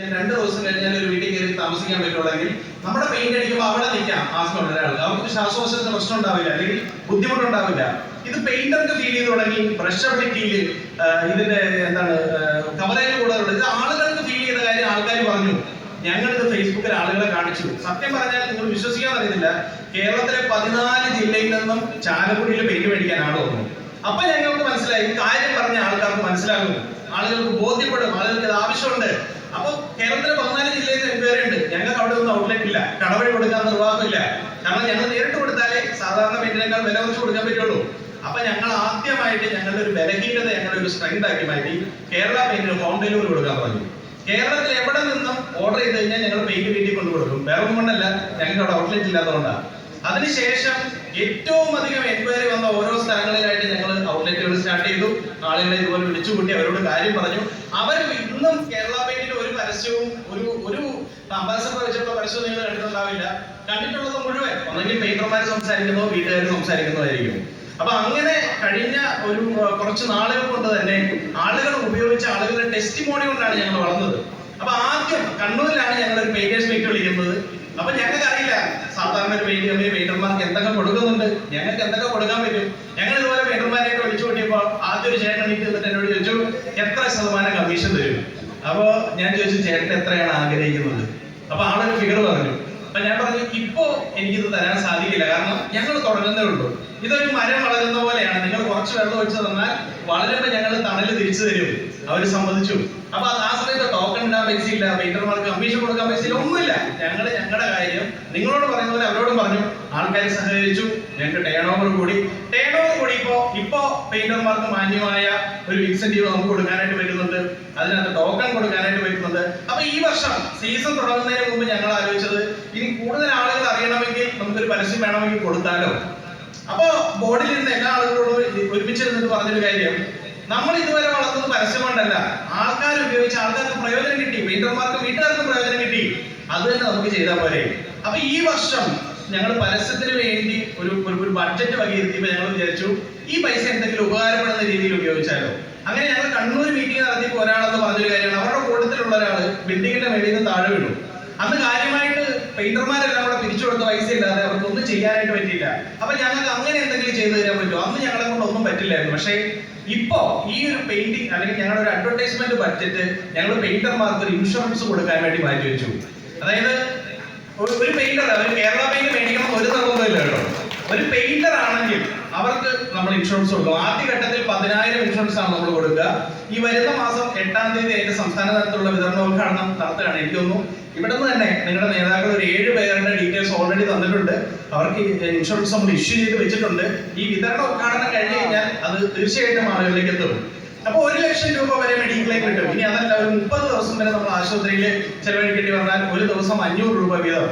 2 ദിവസം കഴിഞ്ഞാൽ ഒരു വീട്ടിൽ കയറി താമസിക്കാൻ പറ്റുള്ളെങ്കിൽ നമ്മുടെ പെയിന്റ് അടിക്കുമ്പോൾ അവിടെ നിൽക്കാം ആസ്മയുള്ള ഒരാൾക്ക്, അവർക്ക് ശ്വാസകോശത്തിന് പ്രശ്നം ഉണ്ടാവില്ല, അല്ലെങ്കിൽ ബുദ്ധിമുട്ടുണ്ടാവില്ല. ഇത് പെയിന്റർക്ക് ഫീൽ ചെയ്ത് തുടങ്ങി. ബ്രഷബിലിറ്റിയിൽ ഇതിന്റെ എന്താണ് കവറേജ് കൂടുതലുണ്ട്. ഇത് ആളുകൾക്ക് ഫീൽ ചെയ്ത കാര്യം ആൾക്കാർ പറഞ്ഞു. ഞങ്ങളിത് ഫേസ്ബുക്കിൽ ആളുകളെ കാണിച്ചു. സത്യം പറഞ്ഞാൽ നിങ്ങൾ വിശ്വസിക്കാൻ അറിയുന്നില്ല, കേരളത്തിലെ 14 ജില്ലയിൽ നിന്നും ചാലക്കുടിയിൽ പെയിന്റ് മേടിക്കാൻ ആൾ വന്നു. അപ്പൊ ഞങ്ങൾക്ക് മനസ്സിലായി, കാര്യം പറഞ്ഞ ആൾക്കാർക്ക് മനസ്സിലാകും, ആളുകൾക്ക് ബോധ്യപ്പെടും, ആളുകൾക്ക് ഇത് ആവശ്യമുണ്ട്. അപ്പൊ കേരളത്തിലെ 14 ജില്ലയിൽ എൻക്വയറി ഉണ്ട്. ഞങ്ങൾക്ക് അവിടെ ഒന്നും ഔട്ട്ലെറ്റ് ഇല്ല, കടവഴി കൊടുക്കാൻ നിർവാഹമില്ല. കാരണം ഞങ്ങൾ നേരിട്ട് കൊടുത്താലേ സാധാരണ പെയിന്റിനേക്കാൾ വില കുറച്ച് കൊടുക്കാൻ പറ്റുള്ളൂ. അപ്പൊ ഞങ്ങൾ ആദ്യമായിട്ട് ഞങ്ങളുടെ ഒരു ബലഹീനത ഞങ്ങളുടെ ഒരു സ്ട്രെങ്ത് ആക്കി മാറ്റി. കേരള പെയിന്റിന് ഹോം ഡെലിവറി കൊടുക്കാൻ പറഞ്ഞു. കേരളത്തിൽ എവിടെ നിന്നും ഓർഡർ ചെയ്ത് കഴിഞ്ഞാൽ ഞങ്ങൾ പെയിന്റ് വീട്ടിൽ കൊണ്ടു കൊടുക്കും. വേറെ ഒന്നും കൊണ്ടല്ല, ഞങ്ങൾക്ക് അവിടെ ഔട്ട്ലെറ്റ് ഇല്ലാത്തതുകൊണ്ടാണ്. അതിനുശേഷം ഏറ്റവും അധികം എൻക്വയറി വന്ന ഓരോ സ്ഥലങ്ങളിലായിട്ട് ഞങ്ങൾ ഔട്ട്ലെറ്റുകൾ സ്റ്റാർട്ട് ചെയ്തു. ആളുകളെ ഇതുപോലെ വിളിച്ചുകൂട്ടി അവരോട് കാര്യം പറഞ്ഞു. അവർ ഇന്നും കേരള പെയിന്റിന്റെ ഒരു പരസ്യവും ഒരു അംബാസഡർ വെച്ചിട്ടുള്ള പരസ്യവും നിങ്ങൾ കണ്ടിട്ടുണ്ടാവില്ല. കണ്ടിട്ടുള്ളത് മുഴുവൻ ഒന്നെങ്കിൽ പെയിന്റർമാർ സംസാരിക്കുന്നതോ വീട്ടുകാർ സംസാരിക്കുന്നതായിരിക്കും. അപ്പൊ അങ്ങനെ കഴിഞ്ഞ ഒരു കുറച്ച് നാളുകൾ കൊണ്ട് തന്നെ ആളുകൾ ഉപയോഗിച്ച ആളുകളുടെ ടെസ്റ്റിമോണി കൊണ്ടാണ് ഞങ്ങൾ വളർന്നത്. അപ്പൊ ആദ്യം കണ്ണൂരിലാണ് ഞങ്ങൾ ഒരു പെയിന്റേഴ്സ് മീറ്റ് വിളിക്കുന്നത്. അപ്പൊ ഞങ്ങൾക്ക് അറിയില്ല സാധാരണ ഒരു പെയിന്റ് കമ്പനി പെയിന്റർമാർക്ക് എന്തൊക്കെ കൊടുക്കുന്നുണ്ട്, ഞങ്ങൾക്ക് എന്തൊക്കെ കൊടുക്കാൻ പറ്റും. ഞങ്ങൾ ഇതുപോലെ പെയിന്റർമാരെയൊക്കെ വിളിച്ചു കൂട്ടിയപ്പോ ആദ്യം ഒരു ചേട്ടൻ എനിക്ക് എന്നിട്ട് എന്നോട് ചോദിച്ചു, എത്ര ശതമാനം കമ്മീഷൻ തരും? അപ്പൊ ഞാൻ ചോദിച്ചു, ചേട്ടൻ എത്രയാണ് ആഗ്രഹിക്കുന്നത്? അപ്പൊ ആളൊരു ഫിഗർ പറഞ്ഞു. അപ്പൊ ഞാൻ പറഞ്ഞു, ഇപ്പോ എനിക്കിത് തരാൻ സാധിക്കില്ല, കാരണം ഞങ്ങൾ തുടങ്ങുന്നേ ഉള്ളൂ. ഇതൊരു മരം വളരുന്ന പോലെയാണ്, നിങ്ങൾ കുറച്ച് വെള്ളം ഒഴിച്ചു തന്നാൽ വളരുമ്പോൾ ഞങ്ങൾ തണല് തിരിച്ചു തരും. അവര് സമ്മതിച്ചു. അപ്പൊ ആ സമയത്ത് ടോക്കൺ ഇടാൻ പൈസ ഇല്ല, പെയിന്റർമാർക്ക് കമ്മീഷൻ കൊടുക്കാൻ പൈസ ഇല്ല, ഒന്നുമില്ല. ഞങ്ങളുടെ കാര്യം നിങ്ങളോട് പറയുന്ന പോലെ അവരോടും പറഞ്ഞു. ആൾക്കാർ സഹകരിച്ചു. ഞങ്ങൾക്ക് ടേൺ ഓവർ കൂടി. ഇപ്പോ പെയിന്റർമാർക്ക് മാന്യമായ ഒരു ഇൻസെന്റീവ് നമുക്ക് കൊടുക്കാനായിട്ട് പറ്റുന്നുണ്ട്. അതിനകത്ത് ടോക്കൺ കൊടുക്കാനായിട്ട് പറ്റുന്നുണ്ട്. അപ്പൊ ഈ വർഷം സീസൺ തുടങ്ങുന്നതിന് മുമ്പ് ഞങ്ങൾ ആലോചിച്ചത്, ഇനി കൂടുതൽ ആളുകൾ അറിയണമെങ്കിൽ നമുക്കൊരു പരസ്യം വേണമെങ്കിൽ കൊടുത്താലോ. അപ്പൊ ബോർഡിലിരുന്ന എല്ലാ ആളുകളോടും ഒരുമിച്ചിരുന്നിട്ട് പറഞ്ഞൊരു കാര്യം, നമ്മൾ ഇതുവരെ വളർത്തുന്നത് പരസ്യം കൊണ്ടല്ല, ആൾക്കാർ ഉപയോഗിച്ച് ആൾക്കാർക്ക് പ്രയോജനം കിട്ടി, പെയിന്റർമാർക്കും വീട്ടുകാർക്കും പ്രയോജനം കിട്ടി, അത് തന്നെ നമുക്ക് ചെയ്താൽ പോരെ. അപ്പൊ ഈ വർഷം ഞങ്ങൾ പരസ്യത്തിന് വേണ്ടി ഒരു ബഡ്ജറ്റ് വകയിരുത്തിയപ്പോൾ ഞങ്ങൾ വിചാരിച്ചു, ഈ പൈസ എന്തെങ്കിലും ഉപകാരപ്പെടുന്ന രീതിയിൽ ഉപയോഗിച്ചാലോ. അങ്ങനെ ഞങ്ങൾ കണ്ണൂർ മീറ്റിംഗ് നടത്തിയപ്പോൾ ഒരാളെന്ന് പറഞ്ഞൊരു കാര്യമാണ്, അവരുടെ കൂട്ടത്തിലുള്ള ഒരാള് ബിൽഡിങ്ങിന്റെ മേളിൽ നിന്ന് താഴെ വീണു. അന്ന് കാര്യമായിട്ട് പെയിന്റർമാരെല്ലാം കൂടെ പിരിച്ചു കൊടുത്ത പൈസ ഇല്ലാതെ അവർക്ക് ഒന്നും ചെയ്യാനായിട്ട് പറ്റിയില്ല. അപ്പൊ ഞങ്ങൾക്ക് അങ്ങനെ എന്തെങ്കിലും ചെയ്തു തരാൻ പറ്റുമോ? അന്ന് ഞങ്ങളെ കൊണ്ട് ഒന്നും പറ്റില്ലായിരുന്നു. പക്ഷേ ഇപ്പോ ഈ ഒരു പെയിന്റിംഗ് അല്ലെങ്കിൽ ഞങ്ങളുടെ ഒരു അഡ്വർടൈസ്മെന്റ് ബഡ്ജറ്റ് ഞങ്ങൾ പെയിന്റർമാർക്ക് ഒരു ഇൻഷുറൻസ് കൊടുക്കാൻ വേണ്ടി മാറ്റി വെച്ചു. അതായത് ഒരു പെയിന്റർ, ഒരു കേരള പെയിന്റ് മേടിക്കണം ഒരു നിർബന്ധമില്ല കേട്ടോ. ഒരു പെയിന്റർ ആണെങ്കിൽ അവർക്ക് നമ്മൾ ഇൻഷുറൻസ് കൊടുക്കും. ആദ്യഘട്ടത്തിൽ 10,000 ഇൻഷുറൻസ് ആണ് നമ്മൾ കൊടുക്കുക. ഈ വരുന്ന മാസം 8-ാം തീയതി അതിന്റെ സംസ്ഥാന തലത്തിലുള്ള വിതരണോദ്ഘാടനം നടത്തുകയാണ്. എനിക്ക് തോന്നുന്നു ഇവിടെ നിന്ന് തന്നെ നിങ്ങളുടെ നേതാക്കൾ ഒരു 7 പേരുടെ ഡീറ്റെയിൽസ് ഓൾറെഡി തന്നിട്ടുണ്ട്. അവർക്ക് ഇൻഷുറൻസ് നമ്മൾ ഇഷ്യൂ ചെയ്ത് വെച്ചിട്ടുണ്ട്. ഈ വിതരണ ഉദ്ഘാടനം കഴിഞ്ഞ് കഴിഞ്ഞാൽ അത് തീർച്ചയായിട്ടും ആളുകളിലേക്ക് എത്തും. അപ്പൊ 1 ലക്ഷം രൂപ വരെ മെഡിക്ലെയിം കിട്ടും. ഇനി അതല്ല, ഒരു 30 ദിവസം വരെ നമ്മൾ ആശുപത്രിയിൽ ചെലവഴിക്കേണ്ടി വന്നാൽ ഒരു ദിവസം 500 രൂപ വീതം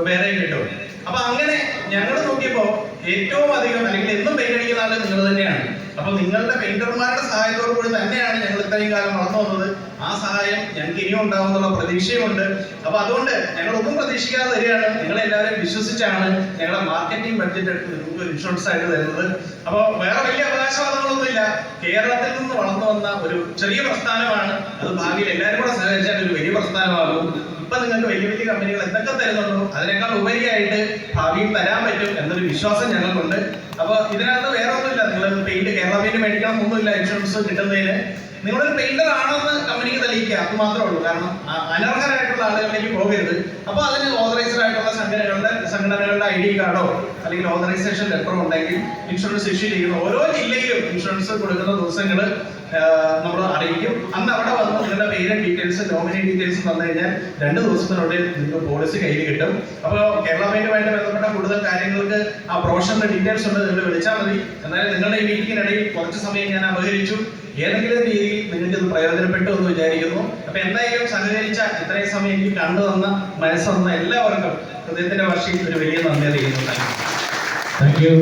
വേറെ കിട്ടും. അപ്പൊ അങ്ങനെ ഞങ്ങൾ നോക്കിയപ്പോ ഏറ്റവും അധികം അല്ലെങ്കിൽ എന്നും പെയിന്റ് അടിക്കുന്ന ആള് നിങ്ങൾ തന്നെയാണ്. അപ്പൊ നിങ്ങളുടെ പെയിന്റർമാരുടെ സഹായത്തോടു കൂടി തന്നെയാണ് ഞങ്ങൾ ഇത്രയും കാലം വളർന്നു വന്നത്. ആ സഹായം ഞങ്ങൾക്ക് ഇനിയും ഉണ്ടാവുന്നുള്ള പ്രതീക്ഷയുമുണ്ട്. അപ്പൊ അതുകൊണ്ട് ഞങ്ങൾ ഒന്നും പ്രതീക്ഷിക്കാതെ തരികയാണ്. നിങ്ങളെല്ലാവരും വിശ്വസിച്ചാണ് ഞങ്ങളുടെ മാർക്കറ്റിംഗ് ബഡ്ജറ്റ് എടുത്ത് നിങ്ങൾക്ക് ഇൻഷുറൻസ് ആയിട്ട് തരുന്നത്. അപ്പൊ വേറെ വലിയ അവകാശവാദങ്ങളൊന്നുമില്ല. കേരളത്തിൽ നിന്ന് വളർന്നു വന്ന ഒരു ചെറിയ പ്രസ്ഥാനമാണ്. അത് ഭാവിയിൽ എല്ലാവരും കൂടെ സഹകരിച്ചാൽ ഒരു വലിയ പ്രസ്ഥാനമാകും. ഇപ്പൊ നിങ്ങൾക്ക് വലിയ വലിയ കമ്പനികൾ എന്തൊക്കെ തരുന്നുണ്ടോ അതിനേക്കാൾ ഉപരിയായിട്ട് ഭാവിയിൽ തരാൻ പറ്റും എന്നൊരു വിശ്വാസം ഞങ്ങൾക്കുണ്ട്. അപ്പൊ ഇതിനകത്ത് വേറെ ഒന്നുമില്ല, നിങ്ങൾ പെയിന്റ് കേരള പെയിന്റ് മേടിക്കണം ഒന്നുമില്ല. ഇൻഷുറൻസ് കിട്ടുന്നതിന് നിങ്ങളൊരു പെയിന്റർ ആണെന്ന് കമ്പനിക്ക് തെളിയിക്കുക, അത് മാത്രമേ ഉള്ളൂ. കാരണം അനർഹരായിട്ടുള്ള ആളുകളിലേക്ക് പോകരുത്. അപ്പൊ അതിന് ഓതറൈസ്ഡ് ആയിട്ടുള്ള സംഘടനകളുടെ ID കാർഡോ അല്ലെങ്കിൽ ഓതറൈസേഷൻ ലെറ്ററോ ഉണ്ടെങ്കിൽ ഇൻഷുറൻസ് ഇഷ്യൂ ചെയ്യുന്ന ഓരോ ജില്ലയിലും ഇൻഷുറൻസ് കൊടുക്കുന്ന ദിവസങ്ങൾ നമ്മൾ അറിയിക്കും. അന്ന് അവിടെ വന്ന് നിങ്ങളുടെ പേരും ഡീറ്റെയിൽസ് നോമിനി ഡീറ്റെയിൽസ് തന്നു കഴിഞ്ഞാൽ 2 ദിവസത്തിനുള്ളിൽ നിങ്ങൾക്ക് പോളിസി കയ്യിൽ കിട്ടും. അപ്പോൾ കേരള പെയിന്റുമായിട്ട് ബന്ധപ്പെട്ട കൂടുതൽ കാര്യങ്ങൾക്ക് ആ പ്രൊഫഷണൽ ഡീറ്റെയിൽസ് ഉണ്ട്, നിങ്ങൾ വിളിച്ചാൽ മതി. എന്നാലും നിങ്ങളുടെ ഈ മീറ്റിംഗിനിടയിൽ കുറച്ച് സമയം ഞാൻ അപഹരിച്ചു. ഏതെങ്കിലും രീതിയിൽ നിങ്ങൾക്ക് ഇത് പ്രയോജനപ്പെട്ടു എന്ന് വിചാരിക്കുന്നു. അപ്പൊ എന്തായാലും സഹകരിച്ച ഇത്രയും സമയം എനിക്ക് കണ്ടു തന്ന മനസ്സ് തന്ന എല്ലാവർക്കും ഹൃദയത്തിന്റെ വർഷയിൽ ഒരു വലിയ നന്ദി അറിയിക്കുന്നു. Thank you.